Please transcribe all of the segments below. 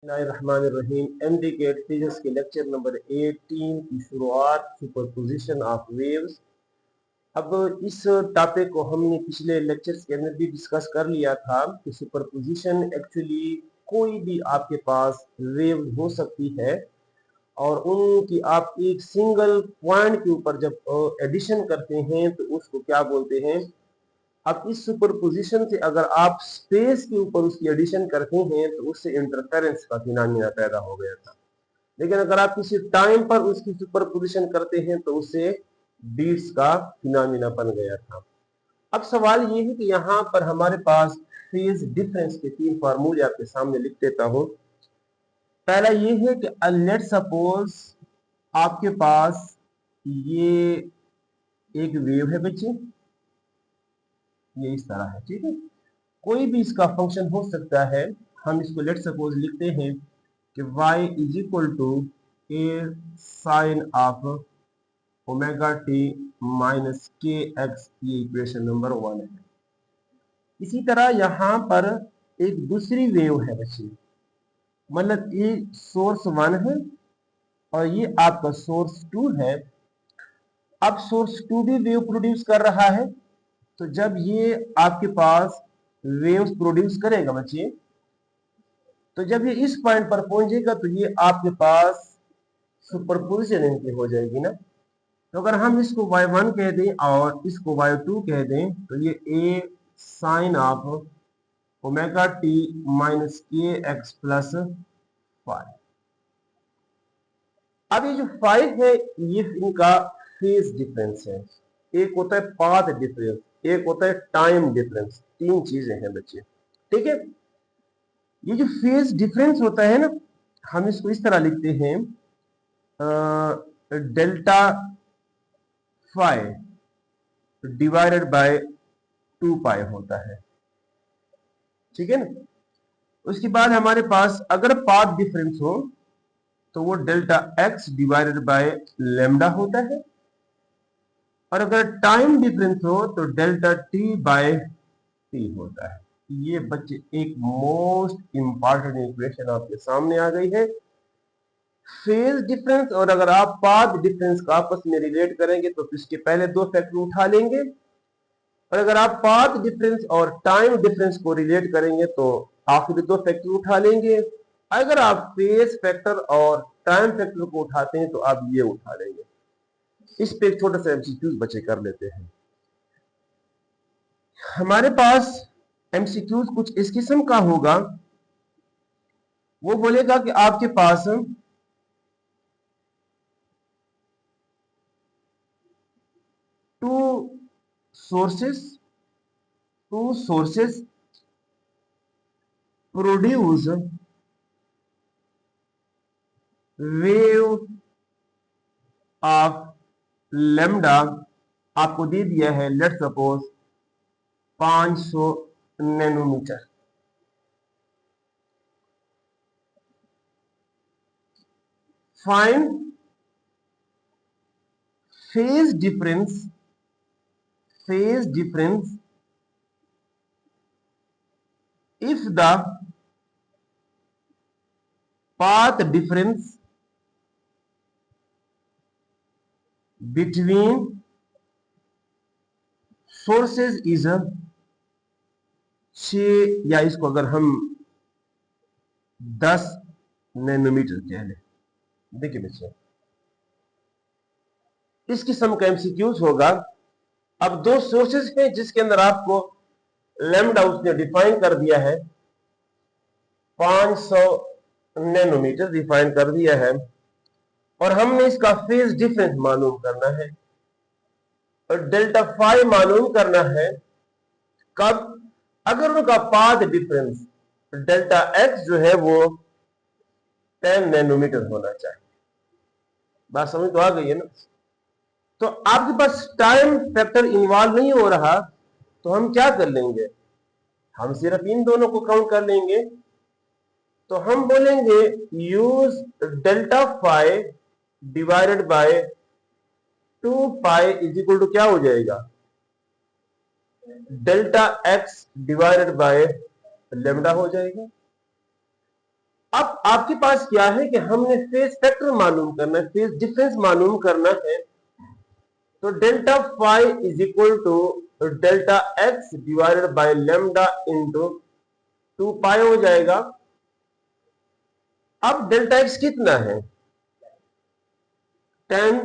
बिस्मिल्लाहिर्रहमानिर्रहीम। MDCAT physics के lecture number 18 की शुरुआत सुपरपोजिशन ऑफ वेव्स। अब इस टॉपिक को हमने पिछले लेक्चर्स के अंदर भी डिस्कस कर लिया था कि सुपरपोजिशन एक्चुअली कोई भी आपके पास वेव हो सकती है और उनकी आप एक सिंगल पॉइंट के ऊपर जब एडिशन करते हैं तो उसको क्या बोलते हैं। अब इस सुपरपोजिशन से अगर आप स्पेस के ऊपर उसकी एडिशन करते हैं तो उससे इंटरफेरेंस का फिनोमेना पैदा हो गया था, लेकिन अगर आप किसी टाइम पर उसकी सुपरपोजिशन करते हैं तो उससे बीट्स का फिनोमेना बन गया था। अब सवाल ये है कि यहाँ पर हमारे पास फेज डिफरेंस के 3 फार्मूले आपके सामने लिख देता हूं। पहला ये है कि लेट सपोज आपके पास ये एक वेव है बच्चे, ये इस तरह है, ठीक है। कोई भी इसका फंक्शन हो सकता है। हम इसको लेट सपोज लिखते हैं कि y is equal to a sine of omega t minus k x, ये इक्वेशन नंबर 1 है। इसी तरह यहां पर एक दूसरी वेव है बच्चे, मतलब ये सोर्स 1 है और ये आपका सोर्स 2 है। अब सोर्स 2 भी वेव प्रोड्यूस कर रहा है, तो जब ये आपके पास वेव्स प्रोड्यूस करेगा बच्चे, तो जब ये इस पॉइंट पर पहुंचेगा तो ये आपके पास सुपरपोजिशन इनकी हो जाएगी ना। तो अगर हम इसको y1 कह दें और इसको y2 कह दें तो ये a sine of omega t minus k x plus 5। अब ये जो 5 है ये इनका फेज डिफरेंस है। एक होता है पाथ डिफरेंस, एक होता है टाइम डिफरेंस। 3 चीजें हैं बच्चे, ठीक है। ये जो फेज डिफरेंस होता है ना, हम इसको इस तरह लिखते हैं डेल्टा फाई डिवाइडेड बाय 2 पाई होता है, ठीक है ना। उसके बाद हमारे पास अगर पाथ डिफरेंस हो तो वो delta x divided by lambda होता है, और अगर टाइम डिफरेंस हो तो डेल्टा टी बाय टी होता है। ये बच्चे एक मोस्ट इंपॉर्टेंट इक्वेशन आपके सामने आ गई है। फेज डिफरेंस और अगर आप पाथ डिफरेंस का आपस में रिलेट करेंगे तो इसके पहले 2 फैक्टर उठा लेंगे, और अगर आप पाथ डिफरेंस और टाइम डिफरेंस को रिलेट करेंगे तो आखिरी 2 फैक्टर उठा लेंगे। अगर आप फेज फैक्टर और टाइम फैक्टर को उठाते हैं तो आप ये उठा लेंगे। इस पे एक छोटा सा एमसीक्यूज बच्चे कर लेते हैं। हमारे पास एमसीक्यूज कुछ इस किस्म का होगा, वो बोलेगा कि आपके पास two sources produce wave of lambda. आपको दे दिया है let suppose 500 nanometre. Find phase difference if the path difference between sources is 6, या इसको अगर हम 10 नैनोमीटर कह लें। देखिए बच्चे, इस किस्म का एमसीक्यूज होगा। अब 2 सोर्सेज हैं जिसके अंदर आपको लेमडा उसने डिफाइन कर दिया है, 500 नैनोमीटर डिफाइन कर दिया है, और हमने इसका फेज डिफरेंस मालूम करना है और डेल्टा फाई मालूम करना है। कब? अगर उनका पाथ डिफरेंस डेल्टा एक्स जो है वो 10 नैनोमीटर होना चाहिए। बात समझ तो आ गई है ना। तो आपके पास टाइम फैक्टर इन्वॉल्व नहीं हो रहा, तो हम क्या कर लेंगे, हम सिर्फ इन दोनों को काउंट कर लेंगे। तो हम बोलेंगे use delta phi divided by 2 pi is equal to क्या हो जाएगा, delta x divided by lambda हो जाएगा। अब आपके पास क्या है कि हमने फेज फैक्टर मालूम करना है, फेज डिफरेंस मालूम करना है। तो delta phi is equal to delta x divided by lambda into 2 pi हो जाएगा। अब डेल्टा एक्स कितना है? 10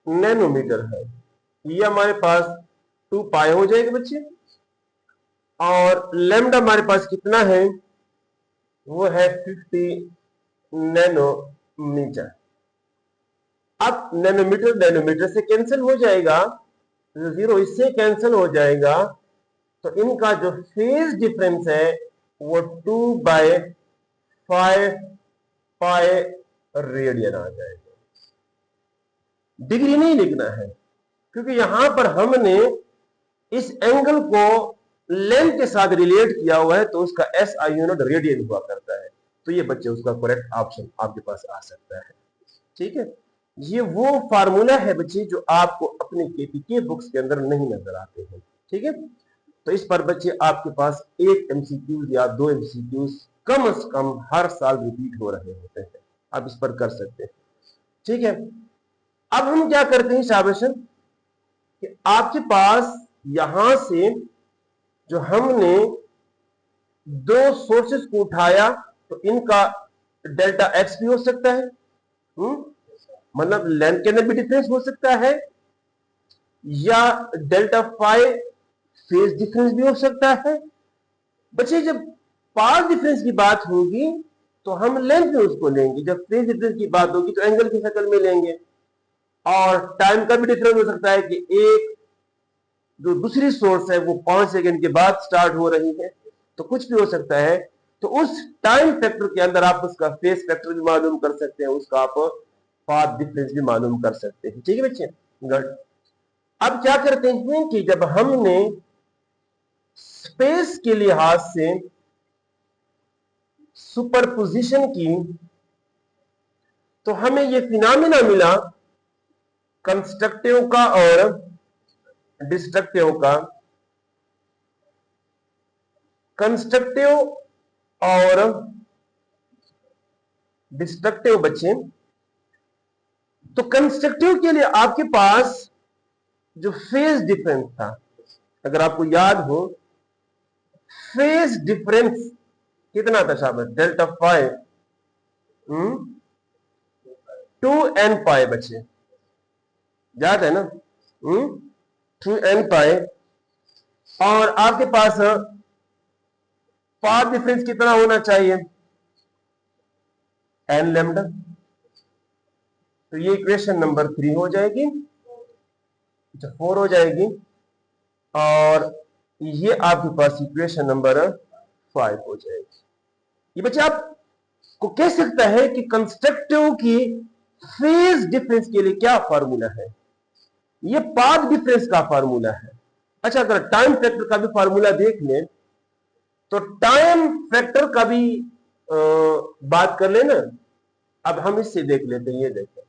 नैनोमीटर है। ये हमारे पास 2 पाई हो जाएगा बच्चे। और लैम्डा हमारे पास कितना है? वो है 50 नैनोमीटर। अब नैनोमीटर नैनोमीटर से कैंसिल हो जाएगा, जीरो इससे कैंसिल हो जाएगा। तो इनका जो फेज डिफरेंस है वो 2/5 पाई रेडियन आ जाएगा। डिग्री नहीं लिखना है, क्योंकि यहां पर हमने इस एंगल को लेंथ के साथ रिलेट किया हुआ है, तो उसका एस आई यूनिट रेडियन हुआ करता है। तो ये बच्चे उसका करेक्ट ऑप्शन आपके पास आ सकता है। ठीक है, ये वो फार्मूला है बच्चे जो आपको अपने केपीके बुक्स के अंदर नहीं नजर आते हैं। ठीक है, तो इस पर बच्चे आपके पास एक एमसीक्यूज या 2 एमसीक्यूज कम से कम हर साल रिपीट हो रहे होते हैं। आप इस पर कर सकते हैं। ठीक है, अब हम क्या करते हैं शाबाशन कि आपके पास यहां से जो हमने 2 सोर्सेस को उठाया, तो इनका डेल्टा एक्स भी हो सकता है, मतलब लेंथ के अंदर भी डिफरेंस हो सकता है, या डेल्टा फाई फेज डिफरेंस भी हो सकता है। बच्चे जब पाथ डिफरेंस की बात होगी तो हम लेंथ में उसको लेंगे, जब फेज डिफरेंस की बात होगी तो एंगल की शक्ल में लेंगे। और टाइम का भी डिफरेंस हो सकता है कि एक जो दूसरी सोर्स है वो 5 सेकंड के बाद स्टार्ट हो रही है, तो कुछ भी हो सकता है। तो उस टाइम फैक्टर के अंदर आप उसका फेज फैक्टर भी मालूम कर सकते हैं, उसका आप पाथ डिफरेंस भी मालूम कर सकते हैं। ठीक है बच्चे, गुड। अब क्या करते हैं कि जब हमने स्पेस के लिहाज से सुपरपोजिशन की, तो हमें यह फिनोमेना मिला कंस्ट्रक्टिव का और डिस्ट्रक्टिव का। कंस्ट्रक्टिव और डिस्ट्रक्टिव बच्चे, तो कंस्ट्रक्टिव के लिए आपके पास जो फेज डिफरेंस था, अगर आपको याद हो, फेज डिफरेंस कितना था शाबाश? डेल्टा फाई 2n पाई बच्चे, याद है ना? 2n पाई। और आपके पास पाथ डिफरेंस कितना होना चाहिए? n lambda. तो ये इक्वेशन नंबर 3 हो जाएगी, 4 हो जाएगी। और ये आपके पास इक्वेशन नंबर 5 हो जाएगी। ये बच्चे आप को कह सकता है कि कंस्ट्रक्टिव की फेज डिफरेंस के लिए क्या फार्मूला है? ये पाथ डिफरेंस का फार्मूला है। अच्छा, अगर टाइम फैक्टर का भी फार्मूला देख लें, तो टाइम फैक्टर का भी बात कर लेना। अब हम इससे देख लेते हैं, ये देखें,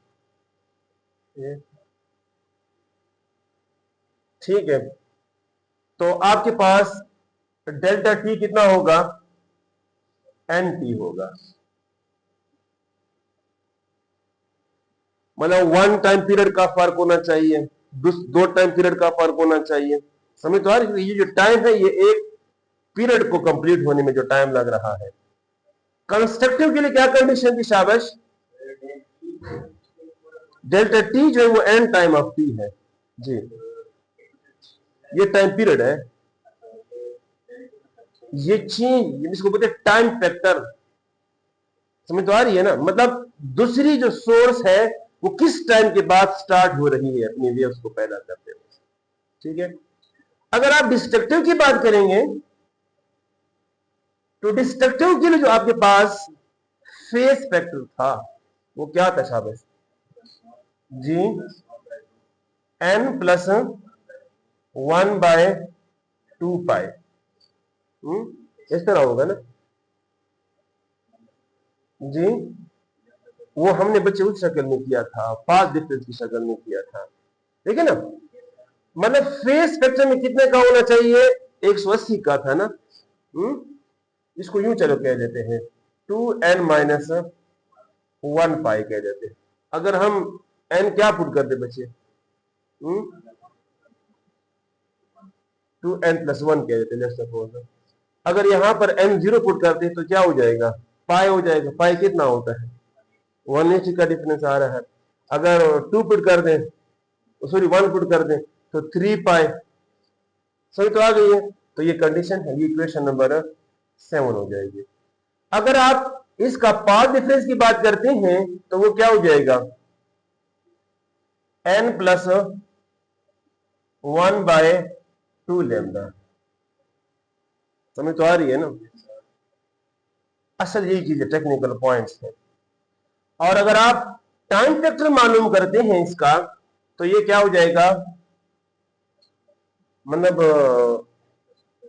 ठीक है। तो आपके पास डेल्टा टी कितना होगा? एन टी होगा, मतलब 1 टाइम पीरियड का फर्क होना चाहिए, 2 टाइम पीरियड का फर्क होना चाहिए। समझ तो आ रही है? ये जो टाइम है, ये एक पीरियड को कंप्लीट होने में जो टाइम लग रहा है। कंस्ट्रक्टिव के लिए क्या कंडीशन थी शाबाश? डेल्टा टी जो है वो एन टाइम ऑफ टी है जी, ये टाइम पीरियड है। ये चेंज, इसको बोलते हैं टाइम फैक्टर। समझ तो आ रही है ना? मतलब दूसरी जो सोर्स है वो किस टाइम के बाद स्टार्ट हो रही है अपनी वेव्स को पैदा करते हुए। ठीक है, अगर आप डिस्ट्रक्टिव की बात करेंगे, तो डिस्ट्रक्टिव के लिए जो आपके पास फेस फैक्टर था वो क्या था शाबाश जी? n+1/2 पाई। इस तरह होगा ना जी? वो हमने बच्चे उस शक्ल में किया था, पाथ डिफरेंस की शक्ल में किया था, ठीक है ना? मतलब फेस फैक्टर में कितने का होना चाहिए? 180 का था ना? इसको यूं चलो कह देते हैं 2n माइनस 1 पाई कह देते हैं। अगर हम n क्या पुट कर दे बच्चे, 2n प्लस 1 कह देते, लेट्स सपोज। अगर यहां पर n 0 पुट करते हैं तो क्या हो जाएगा, पाई हो जाएगा। पाई कितना होता है, 180 का डिफरेंस आ रहा है। अगर 2 पुट कर दें, सॉरी 1 पुट कर दें तो 3 पाई, सही तो आ गई है। तो ये कंडीशन है, ये इक्वेशन नंबर 7 हो जाएगी। अगर आप इसका पाथ डिफरेंस की बात करते हैं तो वो क्या हो जाएगा, n प्लस 1 बाय 2 लैम्डा। समझ तो आ रही है ना, असल यही चीज है, टेक्निकल पॉइंट्स है। और अगर आप टाइम फैक्टर मालूम करते हैं इसका तो ये क्या हो जाएगा, मतलब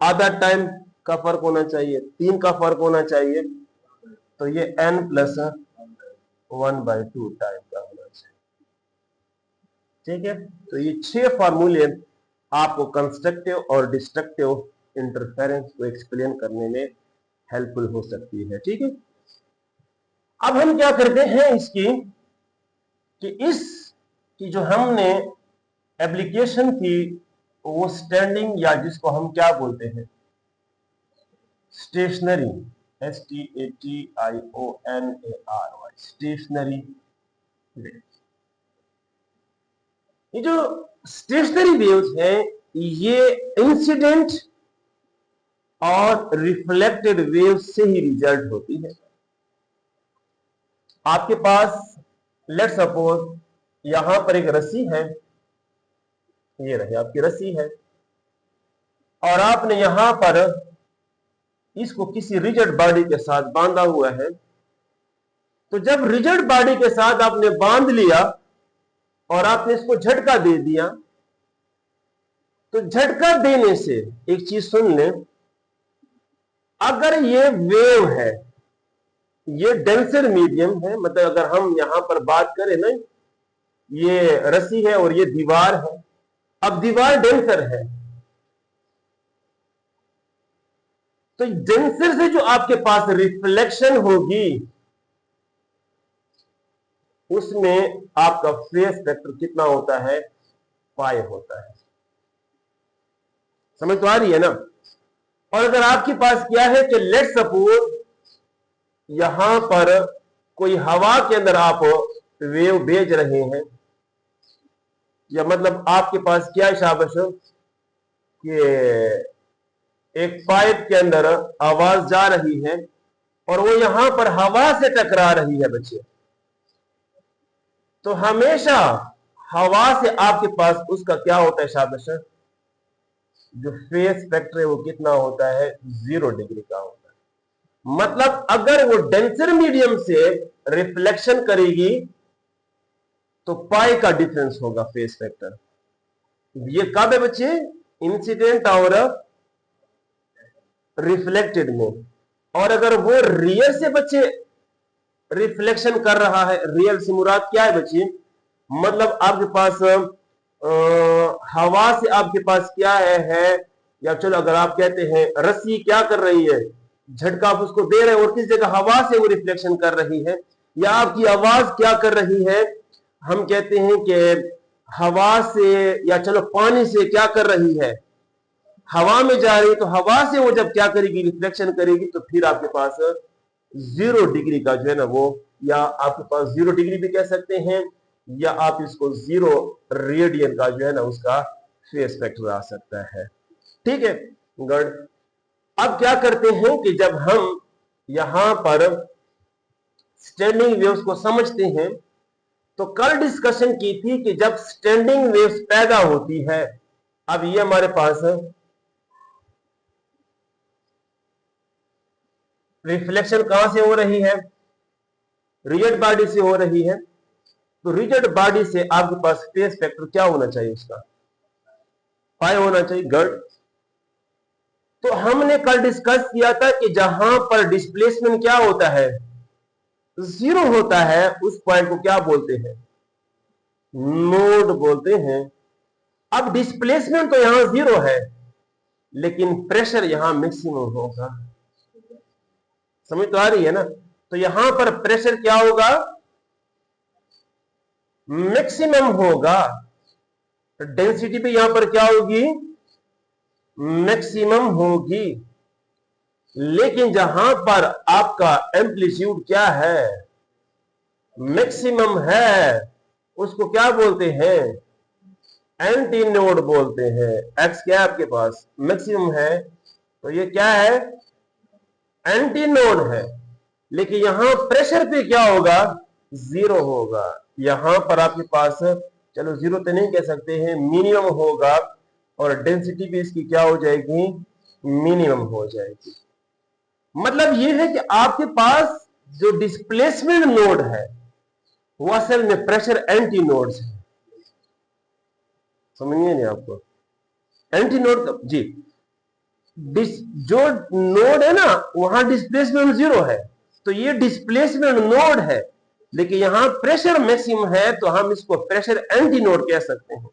आधा टाइम का फर्क होना चाहिए, 3 का फर्क होना चाहिए, तो ये n प्लस 1 बाई 2 टाइम का होना चाहिए। ठीक है, तो ये 6 फार्मूले आपको कंस्ट्रक्टिव और डिस्ट्रक्टिव इंटरफेरेंस को एक्सप्लेन करने में हेल्पफुल हो सकती है। ठीक है, अब हम क्या करते हैं इसकी, कि इस की जो हमने एप्लीकेशन की वो स्टैंडिंग, या जिसको हम क्या बोलते हैं स्टेशनरी, STATIONARY, स्टेशनरी। ये जो स्टेशनरी वेव्स है ये इंसिडेंट और रिफ्लेक्टेड वेव्स से ही रिजल्ट होती है। आपके पास लेट्स सपोज यहां पर एक रस्सी है, ये रही आपकी रस्सी है, और आपने यहां पर इसको किसी रिजिड बॉडी के साथ बांधा हुआ है। तो जब रिजिड बॉडी के साथ आपने बांध लिया और आपने इसको झटका दे दिया, तो झटका देने से एक चीज सुन ले, अगर ये वेव है, ये डेंसर मीडियम है, मतलब अगर हम यहां पर बात करें ना, ये रस्सी है और ये दीवार है, अब दीवार डेंसर है, तो डेंसर से जो आपके पास रिफ्लेक्शन होगी उसमें आपका फेस वेक्टर कितना होता है, पाई होता है। समझ तो आ रही है ना। और अगर आपके पास क्या है कि लेट सपोज यहां पर कोई हवा के अंदर आप वेव भेज रहे हैं, या मतलब आपके पास क्या शाबाश कि एक पाइप के अंदर आवाज जा रही है और वो यहां पर हवा से टकरा रही है बच्चे, तो हमेशा हवा से आपके पास उसका क्या होता है शाबाश, जो फेस फैक्टर है वो कितना होता है, 0 डिग्री का होता है। मतलब अगर वो डेंसर मीडियम से रिफ्लेक्शन करेगी तो पाई का डिफरेंस होगा फेस फैक्टर। ये कब है बच्चे, इंसिडेंट और रिफ्लेक्टेड में। और अगर वो रियल से बच्चे रिफ्लेक्शन कर रहा है, रियल से मुराद क्या है बच्चे, मतलब आपके पास हवा से आपके पास क्या है, या चलो अगर आप कहते हैं रस्सी क्या कर रही है, झटका आप उसको दे रहे हैं और किस जगह हवा से वो रिफ्लेक्शन कर रही है, या आपकी आवाज क्या कर रही है, हम कहते हैं कि हवा से या चलो पानी से क्या कर रही है, हवा में जा रही, तो हवा से वो जब क्या करेगी, रिफ्लेक्शन करेगी, तो फिर आपके पास 0 डिग्री का जो है ना वो, या आपके पास 0 डिग्री भी कह सकते हैं, या आप इसको 0 रेडियन का जो है ना उसका फेस फैक्टर आ सकता है। ठीक है गुड। अब क्या करते हैं कि जब हम यहां पर स्टैंडिंग वेव्स को समझते हैं, तो कल डिस्कशन की थी कि जब स्टैंडिंग वेव्स पैदा होती है, अब ये हमारे पास रिफ्लेक्शन कहां से हो रही है, रिजिड बॉडी से हो रही है, तो रिजिड बॉडी से आपके पास फेस फैक्टर क्या होना चाहिए, उसका पाई होना चाहिए। गर्ड, तो हमने कल डिस्कस किया था कि जहां पर डिस्प्लेसमेंट क्या होता है, 0 होता है, उस पॉइंट को क्या बोलते हैं, नोड बोलते हैं। अब डिस्प्लेसमेंट तो यहां 0 है, लेकिन प्रेशर यहां मैक्सिमम होगा। समझ तो आ रही है ना। तो यहां पर प्रेशर क्या होगा, मैक्सिमम होगा। तो डेंसिटी भी यहां पर क्या होगी, मैक्सिमम होगी। लेकिन जहां पर आपका एम्पलीट्यूड क्या है, मैक्सिमम है, उसको क्या बोलते हैं, एंटी नोड बोलते हैं। एक्स क्या है आपके पास, मैक्सिमम है, तो ये क्या है, एंटी नोड है। लेकिन यहां प्रेशर पे क्या होगा, जीरो होगा। यहां पर आपके पास, चलो जीरो तो नहीं कह सकते हैं, मिनिमम होगा, और डेंसिटी भी इसकी क्या हो जाएगी, मिनिमम हो जाएगी। मतलब ये है कि आपके पास जो डिस्प्लेसमेंट नोड है वो असल में प्रेशर एंटी नोड्स है। समझिए नहीं आपको, एंटी नोड जी, जो नोड है ना वहां डिस्प्लेसमेंट जीरो है, तो ये डिस्प्लेसमेंट नोड है। लेकिन यहां प्रेशर मैक्सिमम है, तो हम इसको प्रेशर एंटी नोड कह सकते हैं।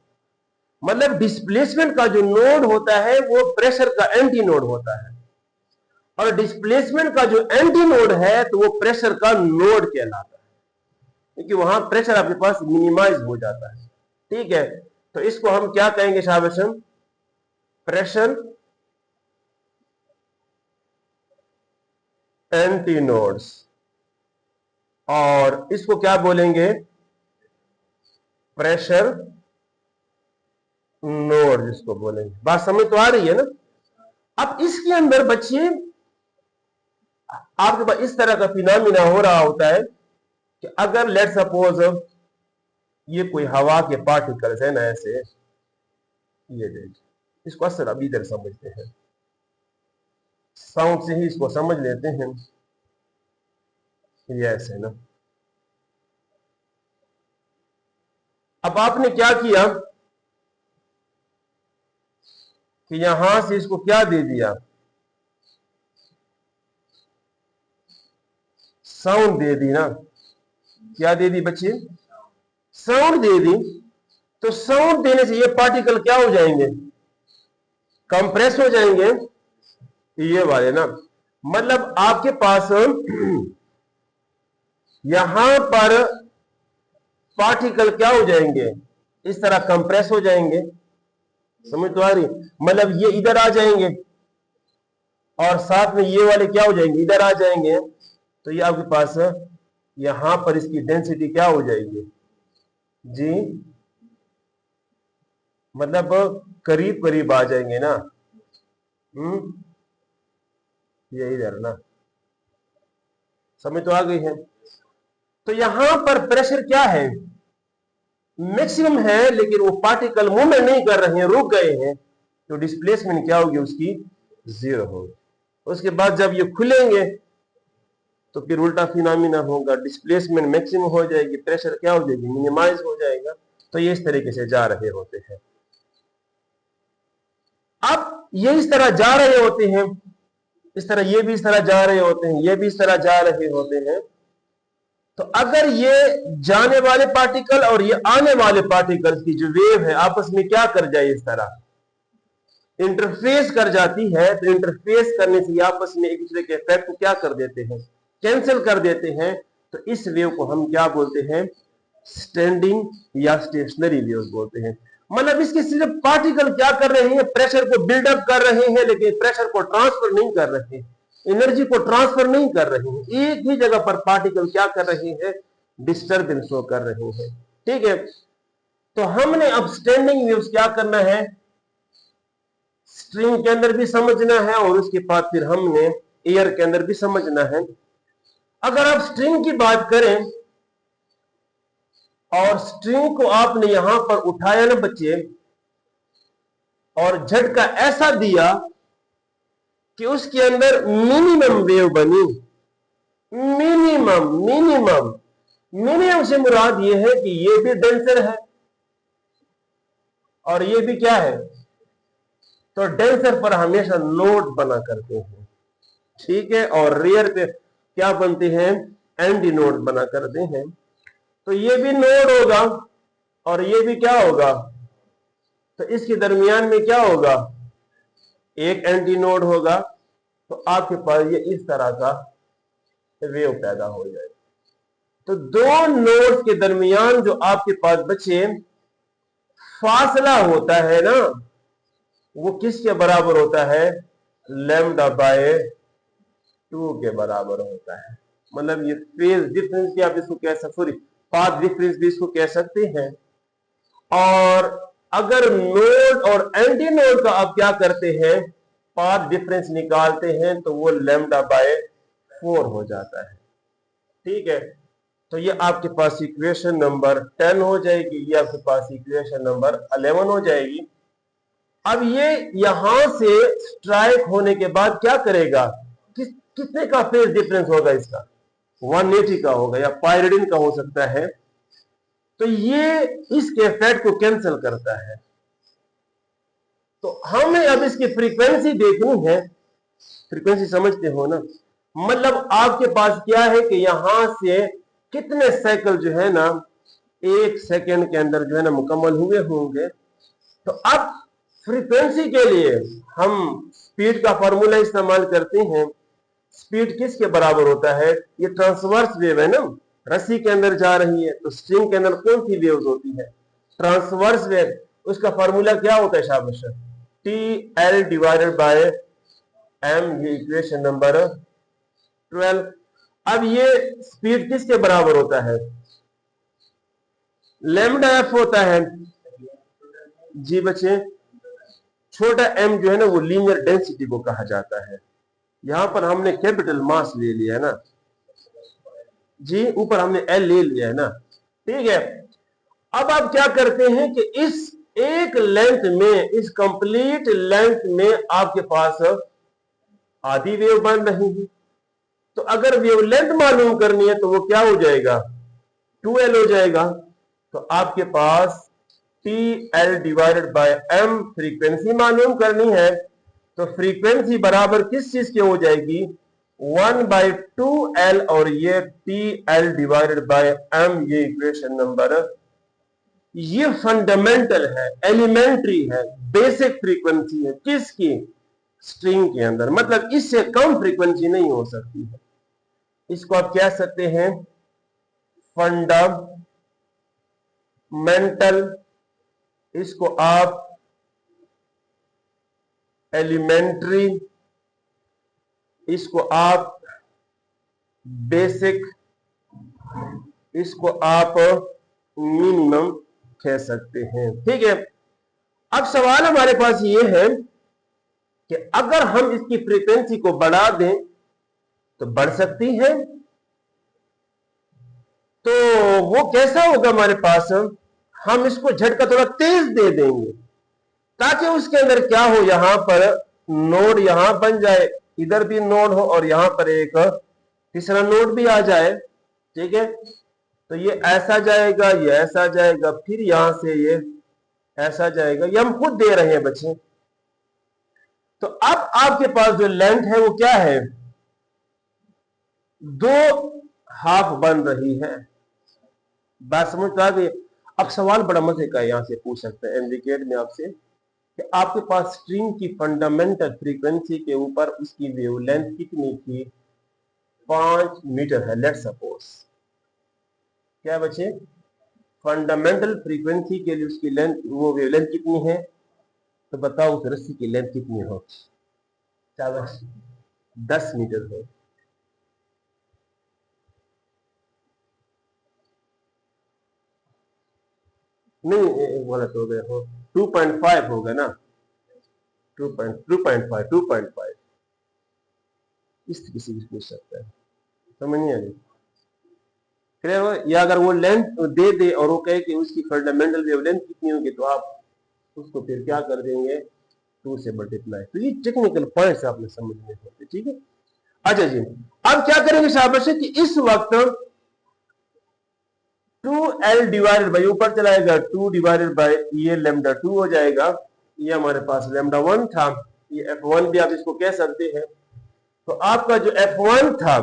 मतलब डिस्प्लेसमेंट का जो नोड होता है वो प्रेशर का एंटी नोड होता है, और डिस्प्लेसमेंट का जो एंटी नोड है तो वो प्रेशर का नोड कहलाता है, क्योंकि वहां प्रेशर आपके पास मिनिमाइज हो जाता है। ठीक है, तो इसको हम क्या कहेंगे शाबाश, प्रेशर एंटी नोड्स, और इसको क्या बोलेंगे, प्रेशर नोड जिसको बोलेंगे। बात समझ तो आ रही है ना। अब इसके अंदर बच्चे आपके पास इस तरह का फिनोमिना हो रहा होता है कि अगर लेट सपोज ये कोई हवा के पार्टिकल्स है ना, ऐसे ये देख, इसको असल अभी इधर समझते हैं, साउंड से ही इसको समझ लेते हैं। ये ऐसे ना, अब आपने क्या किया कि यहां से इसको क्या दे दिया, साउंड दे दी ना। क्या दे दी बच्चे, साउंड दे दी। तो साउंड देने से ये पार्टिकल क्या हो जाएंगे, कंप्रेस हो जाएंगे, ये वाले ना। मतलब आपके पास यहां पर पार्टिकल क्या हो जाएंगे, इस तरह कंप्रेस हो जाएंगे। समझ तो आ रही, मतलब ये इधर आ जाएंगे, और साथ में ये वाले क्या हो जाएंगे, इधर आ जाएंगे। तो ये आपके पास यहां पर इसकी डेंसिटी क्या हो जाएगी जी, मतलब करीब करीब आ जाएंगे ना। ये इधर ना, समझ तो आ गई है। तो यहां पर प्रेशर क्या है, मैक्सिमम है, लेकिन वो पार्टिकल मूवमेंट नहीं कर रहे हैं, रुक गए हैं, तो डिस्प्लेसमेंट क्या होगी उसकी, जीरो होगी। उसके बाद जब ये खुलेंगे तो फिर उल्टा फिनोमिना होगा, डिस्प्लेसमेंट मैक्सिमम हो जाएगी, प्रेशर क्या हो जाएगी, मिनिमाइज हो जाएगा। तो ये इस तरीके से जा रहे होते हैं। अब ये इस तरह जा रहे होते हैं, इस तरह ये भी इस तरह जा रहे होते हैं, ये भी इस तरह जा रहे होते हैं। तो अगर ये जाने वाले पार्टिकल और ये आने वाले पार्टिकल की जो वेव है आपस में क्या कर जाए, इस तरह इंटरफेस कर जाती है, तो इंटरफेस करने से आपस में एक दूसरे के इफेक्ट को क्या कर देते हैं, कैंसिल कर देते हैं। तो इस वेव को हम क्या बोलते हैं, स्टैंडिंग या स्टेशनरी वेव्स बोलते हैं। मतलब इसके सिर्फ पार्टिकल क्या कर रहे हैं, प्रेशर को बिल्डअप कर रहे हैं, लेकिन प्रेशर को ट्रांसफर नहीं कर रहे हैं, एनर्जी को ट्रांसफर नहीं कर रहे हैं। एक ही जगह पर पार्टिकल क्या कर रहे हैं, डिस्टर्बेंस शो कर रहे हैं। ठीक है, तो हमने अब स्टैंडिंग वेव्स क्या करना है, स्ट्रिंग के अंदर भी समझना है, और उसके बाद फिर हमने एयर के अंदर भी समझना है। अगर आप स्ट्रिंग की बात करें, और स्ट्रिंग को आपने यहां पर उठाया ना बच्चे, और झटका ऐसा दिया कि उसके अंदर मिनिमम वेव बनी। मिनिमम मिनिमम मिनिमम से मुराद ये है कि ये भी डेंसर है और ये भी क्या है, तो डेंसर पर हमेशा नोड बना करते हैं। ठीक है, और रेयर पे क्या बनते हैं, एंटी नोड बना करते हैं। तो ये भी नोड होगा और ये भी क्या होगा, तो इसके दरमियान में क्या होगा, एक एंटी नोड होगा। तो आपके पास ये इस तरह का वेव पैदा हो जाए। तो दो नोड्स के दरमियान जो आपके पास बचे फासला होता है ना, वो किसके बराबर होता है? लैम्डा बाय 2 के बराबर होता है। मतलब ये फेज डिफरेंस भी आप इसको कह सकते, सॉरी पाथ डिफरेंस भी इसको कह सकते हैं। और अगर नोड और एंटी नोड का आप क्या करते हैं, पाथ डिफरेंस निकालते हैं, तो वो लैम्डा बाय 4 हो जाता है। ठीक है, तो ये आपके पास इक्वेशन नंबर 10 हो जाएगी, ये आपके पास इक्वेशन नंबर 11 हो जाएगी। अब ये यहां से स्ट्राइक होने के बाद क्या करेगा, कितने का फेज डिफरेंस होगा इसका? 180 का होगा या पायरिडिन का हो सकता है। तो ये इसके इफेक्ट को कैंसिल करता है। तो हमें अब इसकी फ्रीक्वेंसी देखनी है। फ्रीक्वेंसी समझते हो ना, मतलब आपके पास क्या है कि यहां से कितने साइकिल जो है ना 1 सेकंड के अंदर जो है ना मुकम्मल हुए होंगे। तो अब फ्रीक्वेंसी के लिए हम स्पीड का फॉर्मूला इस्तेमाल करते हैं। स्पीड किसके बराबर होता है? ये ट्रांसवर्स वेव है ना, रस्सी के अंदर जा रही है, तो स्ट्रिंग के अंदर कौन सी वेव्स होती है? Transverse wave. उसका फॉर्मूला क्या होता है शाबाश? T L divided by m, ये इक्वेशन नंबर 12। अब ये स्पीड किसके बराबर होता है? लैम्डा एफ होता है। जी बच्चे, छोटा एम जो है ना वो लीनियर डेंसिटी को कहा जाता है। यहां पर हमने कैपिटल मास ले लिया है ना जी, ऊपर हमने एल ले लिया है ना। ठीक है, अब आप क्या करते हैं कि इस एक लेंथ में, इस कंप्लीट लेंथ में आपके पास आधी वेव बन रही है। तो अगर वेव लेंथ मालूम करनी है तो वो क्या हो जाएगा? 2l हो जाएगा। तो आपके पास T L divided by M frequency मालूम करनी है। तो फ्रीक्वेंसी बराबर किस चीज की हो जाएगी? 1/2l, और ये t L divided by m, ये इक्वेशन नंबर, ये फंडामेंटल है, एलिमेंट्री है, बेसिक फ्रीक्वेंसी है किसकी? स्ट्रिंग के अंदर। मतलब इससे कम फ्रीक्वेंसी नहीं हो सकती है। इसको आप कह सकते हैं फंडामेंटल, इसको आप एलिमेंट्री, इसको आप बेसिक, इसको आप मिनिमम कह सकते हैं। ठीक है, अब सवाल हमारे पास ये है कि अगर हम इसकी फ्रीक्वेंसी को बढ़ा दें तो बढ़ सकती है। तो वो कैसा होगा हमारे पास? हम इसको झटका थोड़ा तेज दे देंगे ताकि उसके अंदर क्या हो, यहां पर नोड यहां बन जाए, इधर भी नोड हो और यहां पर एक तीसरा नोड भी आ जाए। ठीक है, तो ये ऐसा जाएगा, ये ऐसा जाएगा, फिर यहां से ये ऐसा जाएगा। ये हम खुद दे रहे हैं बच्चे। तो अब आपके पास जो लेंथ है वो क्या है? 2 हाफ बन रही है। बात समझ तो आ गई। अब सवाल बड़ा मजे का यहां से पूछ सकते हैं एमवीकेट में आपसे कि आपके पास स्ट्रिंग की फंडामेंटल फ्रीक्वेंसी के ऊपर उसकी वेवलेंथ कितनी थी? 5 मीटर है, लेट सपोज। क्या बचे? फंडामेंटल फ्रीक्वेंसी के लिए उसकी लेंथ, वो वेवलेंथ कितनी है? तो बताओ उस रस्सी की लेंथ कितनी हो? शाबाश, 10 मीटर हो। नहीं, गलत हो गया हो, 2.5 होगा ना, 2.5 इस तरीके से भी पूछ सकता है। समझ नहीं आ रही? क्लियर हो? या अगर वो लेंथ दे दे और वो कहे कि उसकी फंडामेंटल वेवलेंथ कितनी होगी, तो आप उसको फिर क्या कर देंगे? 2 से मल्टीप्लाई। तो ये टेक्निकल पॉइंट्स आपने समझने होते। ठीक है, अच्छा जी, अब क्या करेंगे शाबाश कि इस वक्त 2l डिवाइडेड बाई, ऊपर चलाएगा 2 डिवाइडेड बाई, ये लैम्डा 2 हो जाएगा। ये हमारे पास लैम्डा 1 था, ये f1 भी आप इसको कह सकते हैं। तो आपका जो f1 था,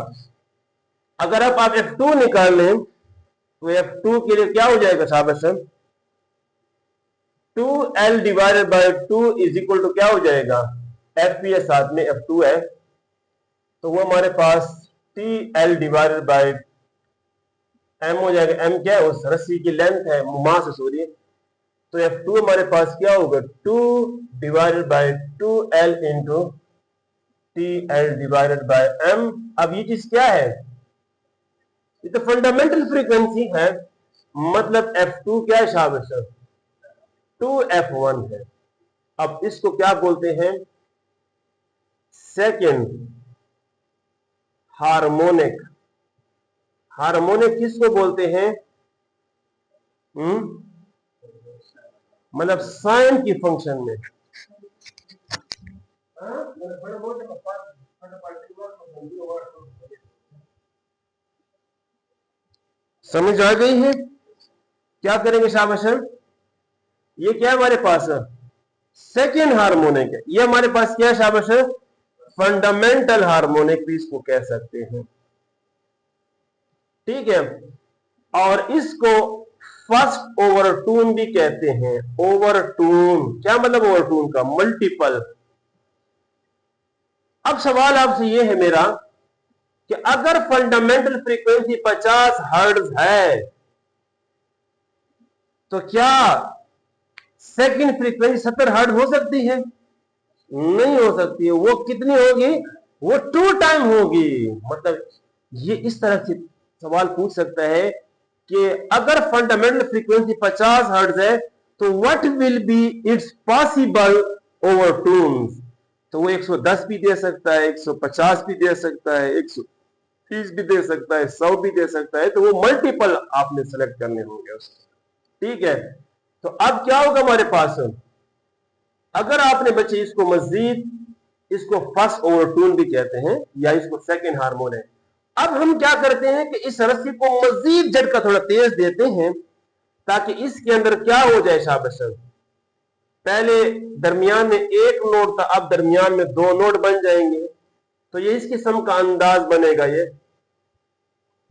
अगर आप f2 निकाल लें तो f2 के लिए क्या हो जाएगा शाबाश? 2l divided by 2 is equal to क्या हो जाएगा? f भी है साथ में f2 है, तो वो हमारे पास T L divided by M हो जाएगा। एम क्या है, उस रस्सी की लेंथ है, मास है सॉरी। तो F2 हमारे पास क्या होगा, 2 divided by 2L into t L divided by m. अब ये चीज क्या है, ये तो फंडामेंटल फ्रीक्वेंसी है, मतलब F2 क्या है शाबाश, 2F1 है। अब इसको क्या बोलते हैं, सेकेंड हार्मोनिक। हार्मोनिक किसको बोलते हैं, मतलब साइन की फंक्शन में। समझ आ गई है, क्या करेंगे शाबाश, ये क्या है हमारे पास, सेकेंड हार्मोनिक है। ये हमारे पास क्या है शाबाश, फंडामेंटल हार्मोनिक भी इसको कह सकते हैं, ठीक है। और इसको फर्स्ट ओवरटून भी कहते हैं। ओवरटून क्या मतलब, ओवरटून का मल्टीपल। अब सवाल आपसे यह है मेरा कि अगर फंडामेंटल फ्रीक्वेंसी 50 हर्ट्ज है तो क्या सेकंड फ्रीक्वेंसी 70 हर्ट्ज हो सकती है, नहीं हो सकती है। वो कितनी होगी, वो 2 टाइम होगी। मतलब ये इस तरह से सवाल पूछ सकता है कि अगर फंडामेंटल फ्रीक्वेंसी 50 हर्ट्ज है तो what will be its possible overtones. तो वो 110 भी दे सकता है, 150 भी दे सकता है, 130 भी दे सकता है, 100 भी दे सकता है। तो वो मल्टीपल आपने सेलेक्ट करने होंगे उसको, ठीक है। तो अब क्या होगा हमारे पास, अगर आपने बच्चे इसको मजीद, इसको फर्स्ट ओवरटून भी कहते हैं या इसको सेकंड हार्मोन है। अब हम क्या करते हैं कि इस रस्सी को मजीद झटका थोड़ा तेज देते हैं ताकि इसके अंदर क्या हो जाए शाबाश, पहले दरमियान में एक नोड था, अब दरमियान में 2 नोड बन जाएंगे। तो ये इस किस्म का अंदाज बनेगा ये,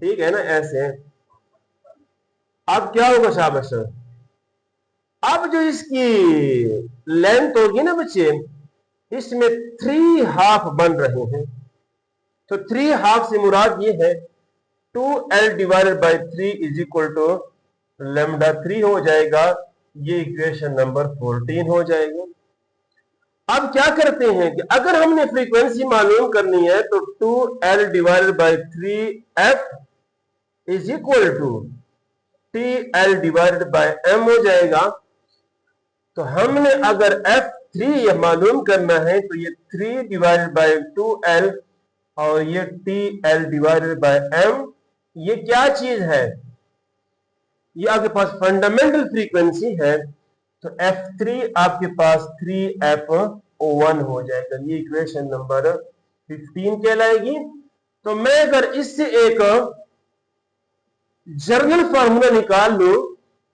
ठीक है ना, ऐसे। अब क्या होगा शाबाश, अब जो इसकी लेंथ होगी ना बच्चे, इसमें 3 हाफ बन रहे हैं। तो 3 हाफ से मुराद ये है 2L divided by 3 is equal to lambda 3 हो जाएगा। ये इक्वेशन नंबर 14 हो जाएगा। अब क्या करते हैं कि अगर हमने फ्रीक्वेंसी मालूम करनी है तो 2L divided by 3F is equal to TL divided by M हो जाएगा। तो हमने अगर F3 मालूम करना है तो ये 3 डिवाइडेड बाई 2L और ये TL डिवाइडेड बाई M, ये क्या चीज है, ये आपके पास फंडामेंटल फ्रीक्वेंसी है। तो F3 आपके पास 3F1 हो जाएगा। ये इक्वेशन नंबर 15 कहलाएगी। तो मैं अगर इससे एक जर्नल फार्मूला निकाल लू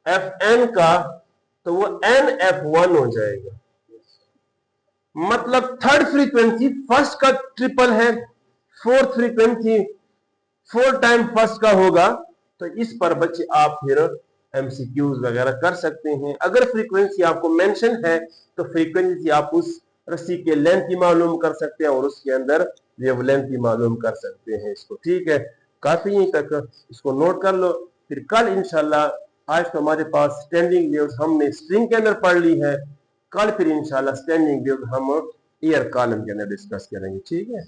Fn का तो वो NF1 हो जाएगा। मतलब थर्ड फ्रीक्वेंसी फर्स्ट का ट्रिपल है, फोर्थ फ्रीक्वेंसी 4 टाइम फर्स्ट का होगा। तो इस पर बच्चे आप फिर एमसीक्यूज वगैरह कर सकते हैं। अगर फ्रीक्वेंसी आपको मेंशन है तो फ्रीक्वेंसी आप उस रस्सी के लेंथ की मालूम कर सकते हैं और उसके अंदर वेवलेंथ की मालूम कर सकते हैं इसको, ठीक है। काफी यहीं तक इसको नोट कर लो। फिर कल इंशाल्लाह, आज तो हमारे पास स्टैंडिंग वेव्स हमने स्ट्रिंग के अंदर पढ़ ली है, कल फिर इंशाल्लाह स्टैंडिंग वेव्स हम एयर कॉलम के अंदर डिस्कस करेंगे, ठीक है।